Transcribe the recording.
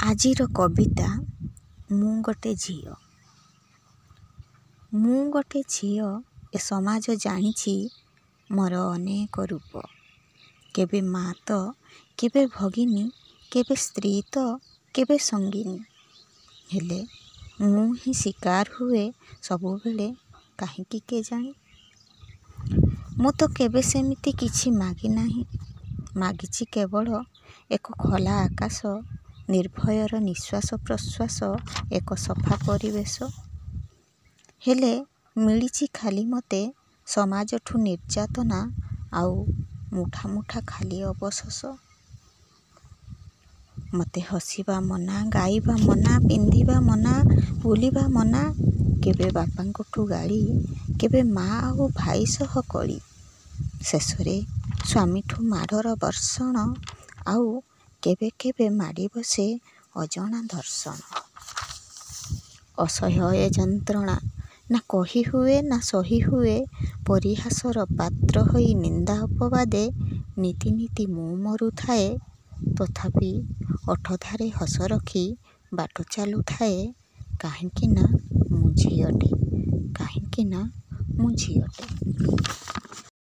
ଆଜିର କବିତା ମୁଁ ଗୋଟେ ଝିଅ। ମୁଁ ଗୋଟେ ଝିଅ, ଏ ସମାଜ ଜାଣିଛି ମୋର ଅନେକ ରୂପ। କେବେ ମା ତ, କେବେ ଭଗିନୀ, କେବେ ସ୍ତ୍ରୀ ତ, କେବେ ସଙ୍ଗିନୀ। ହେଲେ ମୁଁ ହିଁ ଶିକାର ହୁଏ ସବୁବେଳେ, କାହିଁକି କେଜାଣି। ମୁଁ ତ କେବେ ସେମିତି କିଛି ମାଗି ନାହିଁ। ମାଗିଛି କେବଳ ଏକ ଖୋଲା ଆକାଶ, ନିର୍ଭୟର ନିଶ୍ୱାସ ପ୍ରଶ୍ୱାସ, ଏକ ସଫା ପରିବେଶ। ହେଲେ ମିଳିଛି ଖାଲି ମୋତେ ସମାଜଠୁ ନିର୍ଯାତନା ଆଉ ମୁଠା ମୁଠା ଖାଲି ଅବଶୋଷ। ମୋତେ ହସିବା ମନା, ଗାଇବା ମନା, ପିନ୍ଧିବା ମନା, ବୁଲିବା ମନା। କେବେ ବାପାଙ୍କଠୁ ଗାଳି, କେବେ ମା ଆଉ ଭାଇ ସହ କଳି। ଶେଷରେ ସ୍ୱାମୀଠୁ ମାଡ଼ର ବର୍ଷଣ, ଆଉ କେବେ କେବେ ମାଡ଼ି ବସେ ଅଜଣା ଧର୍ଷଣ। ଅସହ୍ୟ ଏ ଯନ୍ତ୍ରଣା ନା କହି ହୁଏ ନା ସହି ହୁଏ। ପରିହାସର ପାତ୍ର ହୋଇ ନିନ୍ଦା ଅପବାଦେ ନୀତି ନୀତି ମୁଁ ମରୁଥାଏ। ତଥାପି ଓଠଧାରେ ହସ ରଖି ବାଟ ଚାଲୁଥାଏ। କାହିଁକି ନା ମୁଁ ଝିଅଟେ, କାହିଁକି ନା ମୁଁ ଝିଅଟେ।